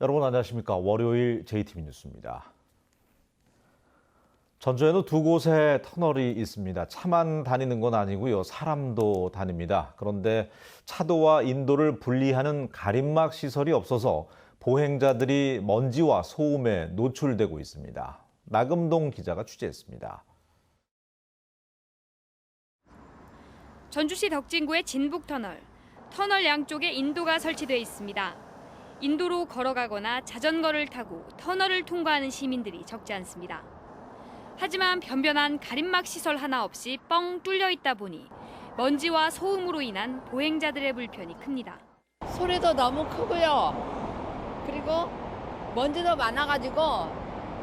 여러분 안녕하십니까? 월요일 JTB 뉴스입니다. 전주에는 두 곳에 터널이 있습니다. 차만 다니는 건 아니고요. 사람도 다닙니다. 그런데 차도와 인도를 분리하는 가림막 시설이 없어서 보행자들이 먼지와 소음에 노출되고 있습니다. 나금동 기자가 취재했습니다. 전주시 덕진구의 진북터널. 터널 양쪽에 인도가 설치되어 있습니다. 인도로 걸어가거나 자전거를 타고 터널을 통과하는 시민들이 적지 않습니다. 하지만 변변한 가림막 시설 하나 없이 뻥 뚫려 있다 보니 먼지와 소음으로 인한 보행자들의 불편이 큽니다. 소리도 너무 크고요. 그리고 먼지도 많아가지고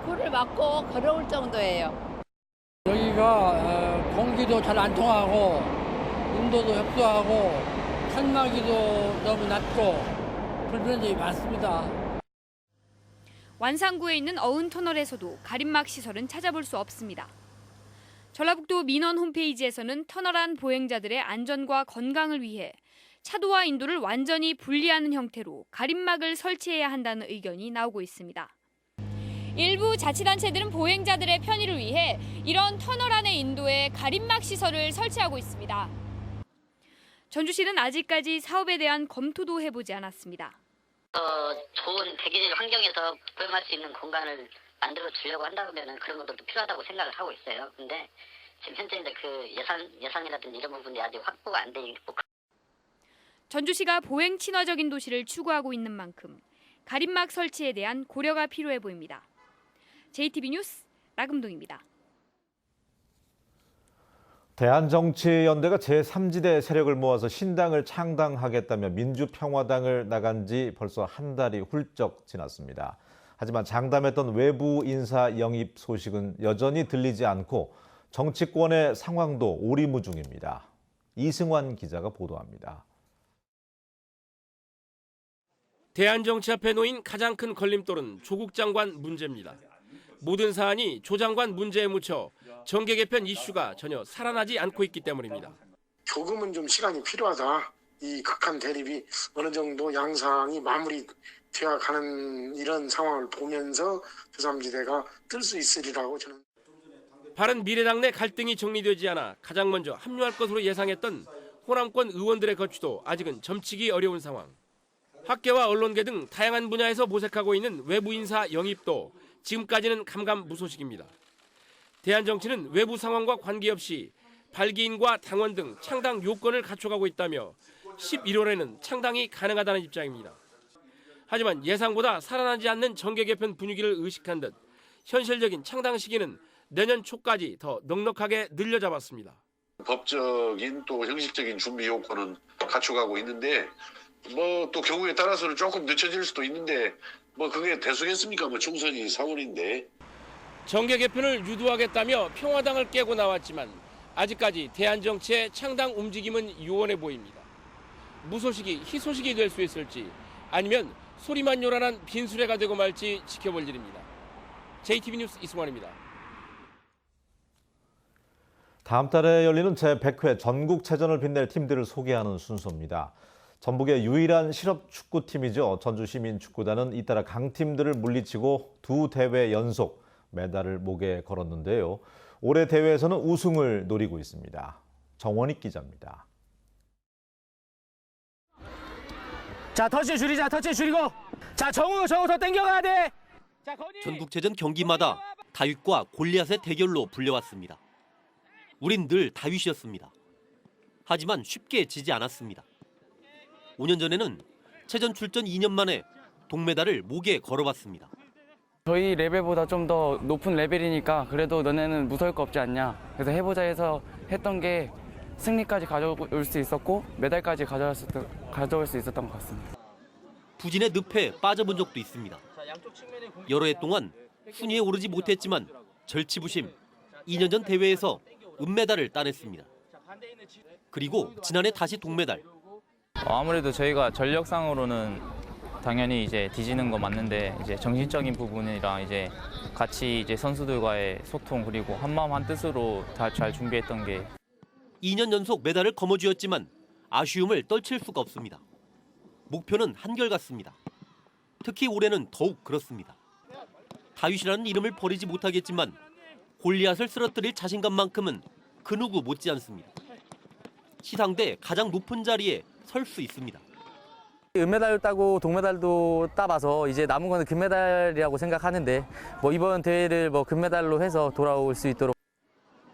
코를 막고 걸어올 정도예요. 여기가 공기도 잘 안 통하고 인도도 협소하고 칸막이도 너무 낮고 불편이 많습니다. 완산구에 있는 어은터널에서도 가림막 시설은 찾아볼 수 없습니다. 전라북도 민원 홈페이지에서는 터널 안 보행자들의 안전과 건강을 위해 차도와 인도를 완전히 분리하는 형태로 가림막을 설치해야 한다는 의견이 나오고 있습니다. 일부 자치단체들은 보행자들의 편의를 위해 이런 터널 안의 인도에 가림막 시설을 설치하고 있습니다. 전주시는 아직까지 사업에 대한 검토도 해보지 않았습니다. 좋은 대기질 환경에서 포용할 수 있는 공간을 만들어 주려고 한다면 그런 것도 필요하다고 생각을 하고 있어요. 근데 지금 현재 이제 그 예산이라든지 이런 부분이 아직 확보가 안 돼 있고. 전주시가 보행 친화적인 도시를 추구하고 있는 만큼 가림막 설치에 대한 고려가 필요해 보입니다. JTB 뉴스 나금동입니다. 대한정치연대가 제3지대 세력을 모아서 신당을 창당하겠다며 민주평화당을 나간 지 벌써 한 달이 훌쩍 지났습니다. 하지만 장담했던 외부 인사 영입 소식은 여전히 들리지 않고 정치권의 상황도 오리무중입니다. 이승환 기자가 보도합니다. 대한정치 앞에 놓인 가장 큰 걸림돌은 조국 장관 문제입니다. 모든 사안이 조 장관 문제에 묻혀 정계 개편 이슈가 전혀 살아나지 않고 있기 때문입니다. 조금은 좀 시간이 필요하다. 이 극한 대립이 어느 정도 양상이 마무리되어 가는 이런 상황을 보면서 제3지대가 뜰 수 있으리라고 저는. 바른미래당 내 갈등이 정리되지 않아 가장 먼저 합류할 것으로 예상했던 호남권 의원들의 거취도 아직은 점치기 어려운 상황. 학계와 언론계 등 다양한 분야에서 모색하고 있는 외부 인사 영입도 지금까지는 감감무소식입니다. 대한정치는 외부 상황과 관계없이 발기인과 당원 등 창당 요건을 갖춰가고 있다며 11월에는 창당이 가능하다는 입장입니다. 하지만 예상보다 살아나지 않는 정계 개편 분위기를 의식한 듯 현실적인 창당 시기는 내년 초까지 더 넉넉하게 늘려잡았습니다. 법적인 또 형식적인 준비 요건은 갖춰가고 있는데 또 경우에 따라서는 조금 늦춰질 수도 있는데 그게 대수겠습니까? 총선이 4월인데. 정계 개편을 유도하겠다며 평화당을 깨고 나왔지만 아직까지 대한정치의 창당 움직임은 요원해 보입니다. 무소식이 희소식이 될 수 있을지 아니면 소리만 요란한 빈수레가 되고 말지 지켜볼 일입니다. JTB 뉴스 이승환입니다. 다음 달에 열리는 제100회 전국체전을 빛낼 팀들을 소개하는 순서입니다. 전북의 유일한 실업축구팀이죠. 전주시민축구단은 잇따라 강팀들을 물리치고 두 대회 연속 메달을 목에 걸었는데요. 올해 대회에서는 우승을 노리고 있습니다. 정원익 기자입니다. 자, 터치 줄이자. 터치 줄이고. 자, 정우 더 당겨가야 돼. 자, 전국체전 경기마다 다윗과 골리앗의 대결로 불려왔습니다. 우린 늘 다윗이었습니다. 하지만 쉽게 지지 않았습니다. 5년 전에는 체전 출전 2년 만에 동메달을 목에 걸어봤습니다. 저희 레벨보다 좀 더 높은 레벨이니까 그래도 너네는 무서울 거 없지 않냐. 그래서 해보자 해서 했던 게 승리까지 가져올 수 있었고 메달까지 가져올 수 있었던 것 같습니다. 부진의 늪에 빠져본 적도 있습니다. 여러 해 동안 순위에 오르지 못했지만 절치부심 2년 전 대회에서 은메달을 따냈습니다. 그리고 지난해 다시 동메달. 아무래도 저희가 전력상으로는 당연히 이제 뒤지는 거 맞는데 이제 정신적인 부분이랑 이제 같이 이제 선수들과의 소통 그리고 한마음 한뜻으로 다 잘 준비했던 게 2년 연속 메달을 거머쥐었지만 아쉬움을 떨칠 수가 없습니다. 목표는 한결같습니다. 특히 올해는 더욱 그렇습니다. 다윗이라는 이름을 버리지 못하겠지만 골리앗을 쓰러뜨릴 자신감만큼은 그 누구 못지않습니다. 시상대 가장 높은 자리에 설 수 있습니다. 은메달도 따고 동메달도 따봐서 이제 남은 거는 금메달이라고 생각하는데 이번 대회를 금메달로 해서 돌아올 수 있도록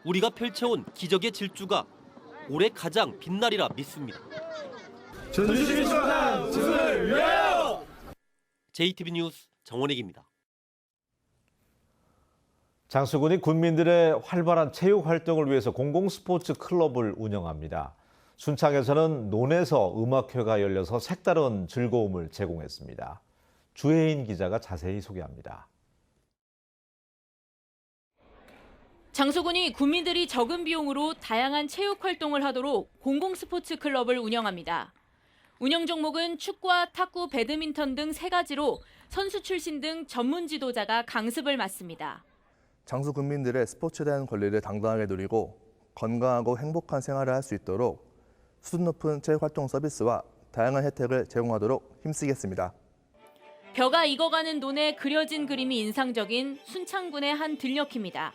우리가 펼쳐온 기적의 질주가 올해 가장 빛나리라 믿습니다. 전주시민축구단 지수를 위하여! JTB 뉴스 정원익입니다. 장수군이 군민들의 활발한 체육 활동을 위해서 공공스포츠 클럽을 운영합니다. 순창에서는 논에서 음악회가 열려서 색다른 즐거움을 제공했습니다. 주혜인 기자가 자세히 소개합니다. 장수군이 군민들이 적은 비용으로 다양한 체육 활동을 하도록 공공스포츠 클럽을 운영합니다. 운영 종목은 축구와 탁구, 배드민턴 등 3가지로 선수 출신 등 전문 지도자가 강습을 맡습니다. 장수 군민들의 스포츠에 대한 권리를 당당하게 누리고 건강하고 행복한 생활을 할 수 있도록 수준 높은 체육활동 서비스와 다양한 혜택을 제공하도록 힘쓰겠습니다. 벼가 익어가는 논에 그려진 그림이 인상적인 순창군의 한 들녘입니다.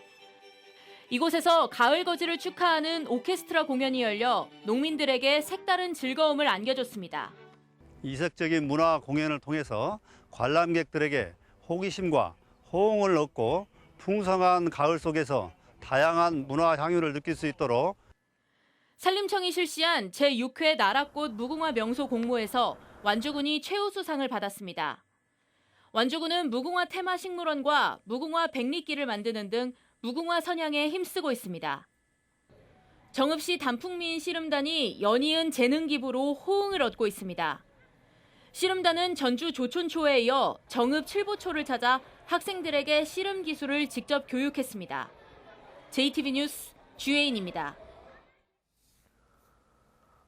이곳에서 가을 거지를 축하하는 오케스트라 공연이 열려 농민들에게 색다른 즐거움을 안겨줬습니다. 이색적인 문화 공연을 통해서 관람객들에게 호기심과 호응을 얻고 풍성한 가을 속에서 다양한 문화 향유를 느낄 수 있도록 산림청이 실시한 제6회 나라꽃 무궁화 명소 공모에서 완주군이 최우수상을 받았습니다. 완주군은 무궁화 테마 식물원과 무궁화 백리길을 만드는 등 무궁화 선양에 힘쓰고 있습니다. 정읍시 단풍미인 씨름단이 연이은 재능 기부로 호응을 얻고 있습니다. 씨름단은 전주 조촌초에 이어 정읍 칠보초를 찾아 학생들에게 씨름 기술을 직접 교육했습니다. JTB 뉴스 주혜인입니다.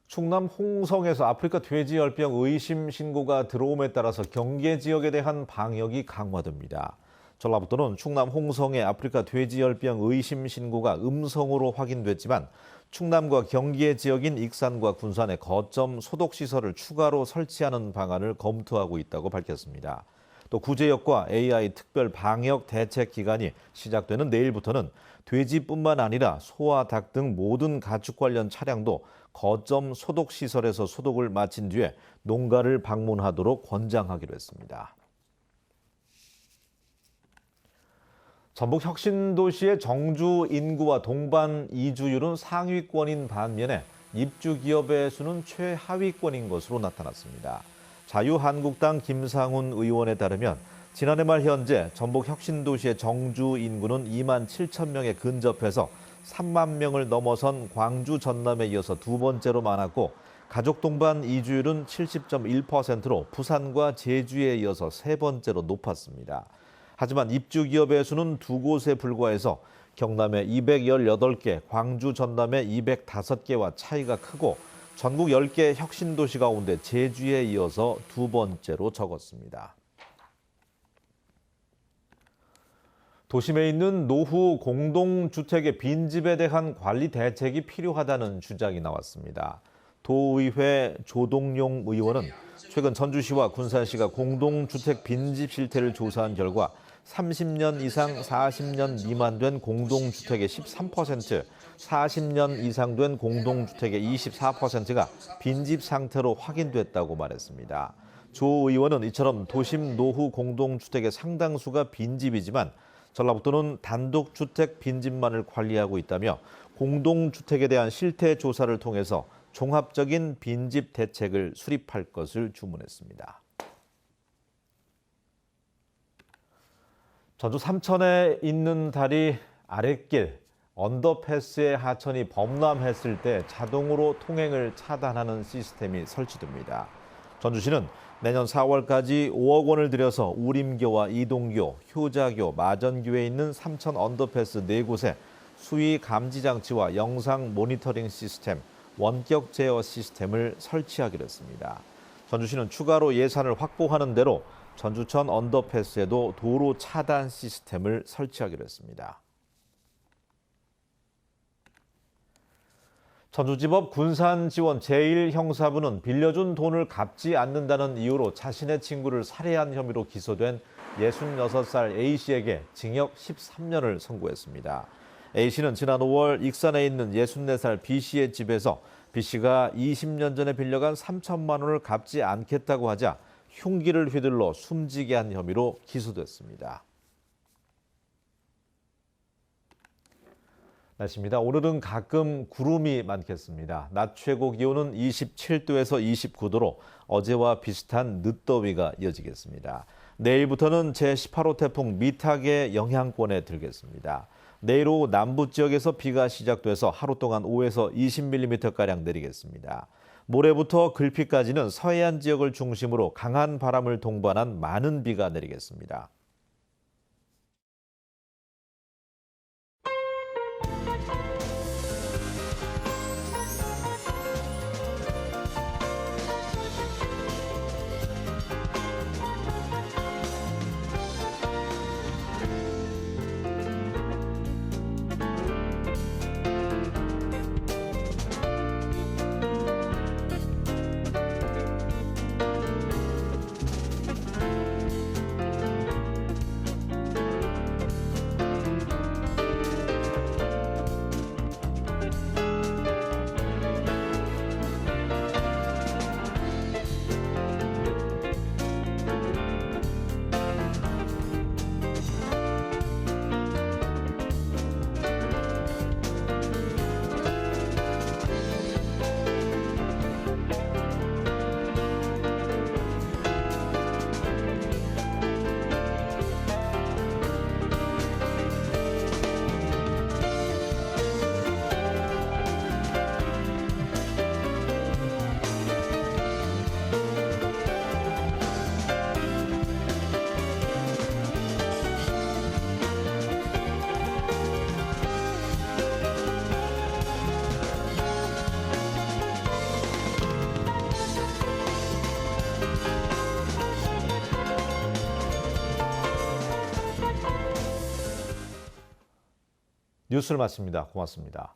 충남 홍성에서 아프리카 돼지열병 의심 신고가 들어옴에 따라서 경계 지역에 대한 방역이 강화됩니다. 전라북도는 충남 홍성의 아프리카 돼지열병 의심 신고가 음성으로 확인됐지만 충남과 경계 지역인 익산과 군산에 거점 소독시설을 추가로 설치하는 방안을 검토하고 있다고 밝혔습니다. 또 구제역과 AI 특별 방역 대책 기간이 시작되는 내일부터는 돼지뿐만 아니라 소와 닭 등 모든 가축 관련 차량도 거점 소독시설에서 소독을 마친 뒤에 농가를 방문하도록 권장하기로 했습니다. 전북 혁신도시의 정주 인구와 동반 이주율은 상위권인 반면에 입주 기업의 수는 최하위권인 것으로 나타났습니다. 자유한국당 김상훈 의원에 따르면 지난해 말 현재 전북 혁신도시의 정주 인구는 2만 7천 명에 근접해서 3만 명을 넘어선 광주, 전남에 이어서 두 번째로 많았고 가족 동반 이주율은 70.1%로 부산과 제주에 이어서 세 번째로 높았습니다. 하지만 입주 기업의 수는 두 곳에 불과해서 경남에 218개, 광주, 전남에 205개와 차이가 크고 전국 10개 혁신도시 가운데 제주에 이어서 두 번째로 적었습니다. 도심에 있는 노후 공동주택의 빈집에 대한 관리 대책이 필요하다는 주장이 나왔습니다. 도의회 조동용 의원은 최근 전주시와 군산시가 공동주택 빈집 실태를 조사한 결과 30년 이상 40년 미만 된 공동주택의 13%, 40년 이상 된 공동주택의 24%가 빈집 상태로 확인됐다고 말했습니다. 조 의원은 이처럼 도심 노후 공동주택의 상당수가 빈집이지만 전라북도는 단독주택 빈집만을 관리하고 있다며 공동주택에 대한 실태 조사를 통해서 종합적인 빈집 대책을 수립할 것을 주문했습니다. 전주 삼천에 있는 다리 아랫길 언더패스의 하천이 범람했을 때 자동으로 통행을 차단하는 시스템이 설치됩니다. 전주시는 내년 4월까지 5억 원을 들여서 우림교와 이동교, 효자교, 마전교에 있는 삼천 언더패스 4곳에 수위 감지 장치와 영상 모니터링 시스템, 원격 제어 시스템을 설치하기로 했습니다. 전주시는 추가로 예산을 확보하는 대로 전주천 언더패스에도 도로 차단 시스템을 설치하기로 했습니다. 전주지법 군산지원 제1형사부는 빌려준 돈을 갚지 않는다는 이유로 자신의 친구를 살해한 혐의로 기소된 66살 A씨에게 징역 13년을 선고했습니다. A씨는 지난 5월 익산에 있는 64살 B씨의 집에서 B씨가 20년 전에 빌려간 3천만 원을 갚지 않겠다고 하자 흉기를 휘둘러 숨지게 한 혐의로 기소됐습니다. 날씨입니다. 오늘은 가끔 구름이 많겠습니다. 낮 최고 기온은 27도에서 29도로 어제와 비슷한 늦더위가 이어지겠습니다. 내일부터는 제18호 태풍 미탁의 영향권에 들겠습니다. 내일 오후 남부 지역에서 비가 시작돼서 하루 동안 5에서 20mm가량 내리겠습니다. 모레부터 글피까지는 서해안 지역을 중심으로 강한 바람을 동반한 많은 비가 내리겠습니다. 뉴스를 마칩니다. 고맙습니다.